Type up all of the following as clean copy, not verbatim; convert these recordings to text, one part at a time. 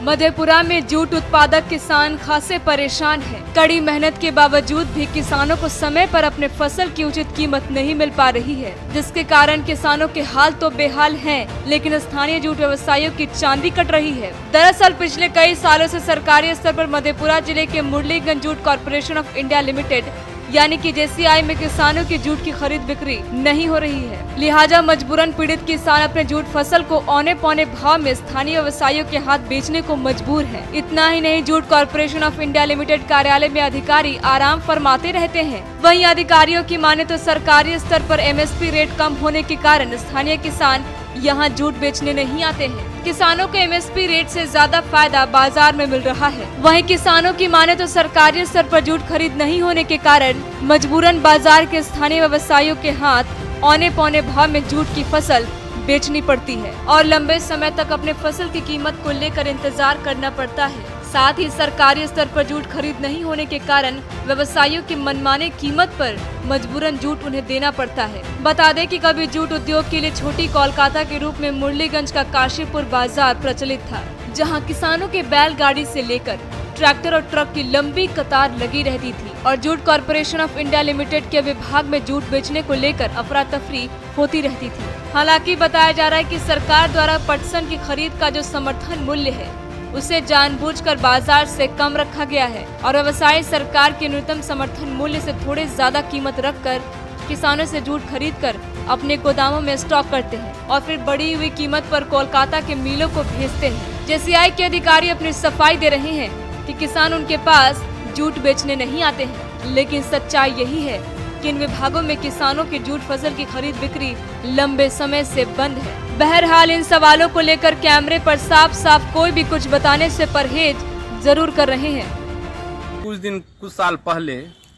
मधेपुरा में जूट उत्पादक किसान खासे परेशान हैं। कड़ी मेहनत के बावजूद भी किसानों को समय पर अपने फसल की उचित कीमत नहीं मिल पा रही है, जिसके कारण किसानों के हाल तो बेहाल हैं, लेकिन स्थानीय जूट व्यवसायियों की चांदी कट रही है। दरअसल पिछले कई सालों से सरकारी स्तर पर मधेपुरा जिले के Murliganj jute corporation of India limited यानी कि JCI में किसानों की जूट की खरीद बिक्री नहीं हो रही है। लिहाजा मजबूरन पीड़ित किसान अपने जूट फसल को औने पौने भाव में स्थानीय व्यवसायियों के हाथ बेचने को मजबूर है। इतना ही नहीं, jute corporation of India limited कार्यालय में अधिकारी आराम फरमाते रहते हैं। वहीं अधिकारियों की माने तो सरकारी स्तर पर MSP रेट कम होने के कारण स्थानीय किसान यहाँ जूट बेचने नहीं आते हैं। किसानों को MSP रेट से ज्यादा फायदा बाजार में मिल रहा है। वहीं किसानों की माने तो सरकारी स्तर पर जूट खरीद नहीं होने के कारण मजबूरन बाजार के स्थानीय व्यवसायियों के हाथ औने पौने भाव में जूट की फसल बेचनी पड़ती है और लंबे समय तक अपने फसल की कीमत को लेकर इंतजार करना पड़ता है। साथ ही सरकारी स्तर पर जूट खरीद नहीं होने के कारण व्यवसायियों की मनमाने कीमत पर मजबूरन जूट उन्हें देना पड़ता है। बता दें कि कभी जूट उद्योग के लिए छोटी कोलकाता के रूप में मुरलीगंज का काशीपुर बाजार प्रचलित था, जहां किसानों के बैलगाड़ी से लेकर ट्रैक्टर और ट्रक की लंबी कतार लगी रहती थी और jute corporation of India limited के विभाग में जूट बेचने को लेकर अफरा तफरी होती रहती थी। हालांकि बताया जा रहा है कि सरकार द्वारा पटसन की खरीद का जो समर्थन मूल्य है उसे जानबूझकर बाजार से कम रखा गया है और व्यवसायी सरकार के न्यूनतम समर्थन मूल्य से थोड़े ज्यादा कीमत रखकर किसानों से जूट खरीदकर अपने गोदामों में स्टॉक करते हैं और फिर बढ़ी हुई कीमत पर कोलकाता के मिलों को भेजते हैं। JCI के अधिकारी अपनी सफाई दे रहे हैं कि किसान उनके पास जूट बेचने नहीं आते हैं, लेकिन सच्चाई यही है कि इन विभागों में किसानों की जूट फसल की खरीद बिक्री लंबे समय से बंद है। बहरहाल इन सवालों को लेकर कैमरे पर साफ साफ कोई भी कुछ बताने से परहेज जरूर कर रहे हैं। कुछ साल पहले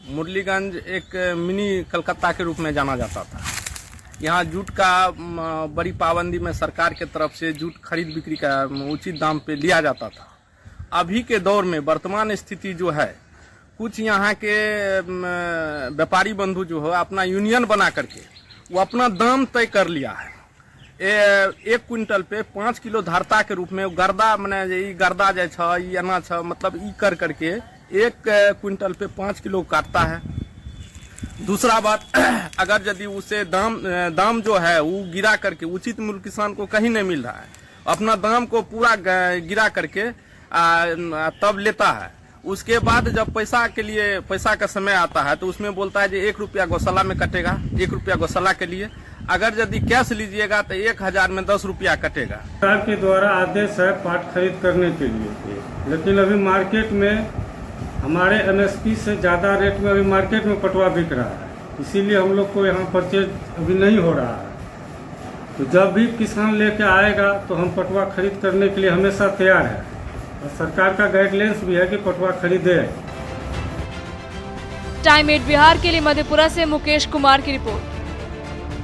मुरलीगंज एक मिनी कलकत्ता के रूप में जाना जाता था। यहाँ जूट का बड़ी पाबंदी में सरकार के तरफ से जूट खरीद बिक्री का उचित दाम पे लिया जाता था। अभी के दौर में वर्तमान स्थिति जो है, कुछ यहाँ के व्यापारी बंधु जो है अपना यूनियन बना करके वो अपना दाम तय कर लिया है। एक क्विंटल पे 5 किलो धारता के रूप में गर्दा मने गर्दा जे छ एना छ मतलब ई कर करके एक क्विंटल पे 5 किलो काटता है। दूसरा बात, अगर यदि उसे दाम जो है वो गिरा करके उचित मूल्य किसान को कहीं नहीं मिल रहा है, अपना दाम को पूरा गिरा करके तब लेता है। उसके बाद जब पैसा का समय आता है तो उसमें बोलता है कि 1 रुपया गौशाला में कटेगा, 1 रुपया गौशाला के लिए। अगर यदि कैश लीजिएगा तो 1000 में 10 रुपया कटेगा। सरकार के द्वारा आदेश है पाट खरीद करने के लिए, लेकिन अभी मार्केट में हमारे MSP से ज्यादा रेट में अभी मार्केट में पटवा बिक रहा है, इसीलिए हम लोग को यहाँ परचेज अभी नहीं हो रहा है। तो जब भी किसान लेके आएगा तो हम पटवा खरीद करने के लिए हमेशा तैयार है और सरकार का गाइडलाइंस भी है कि पटवा खरीदे। टाइम 8 बिहार के लिए मधेपुरा से मुकेश कुमार की रिपोर्ट।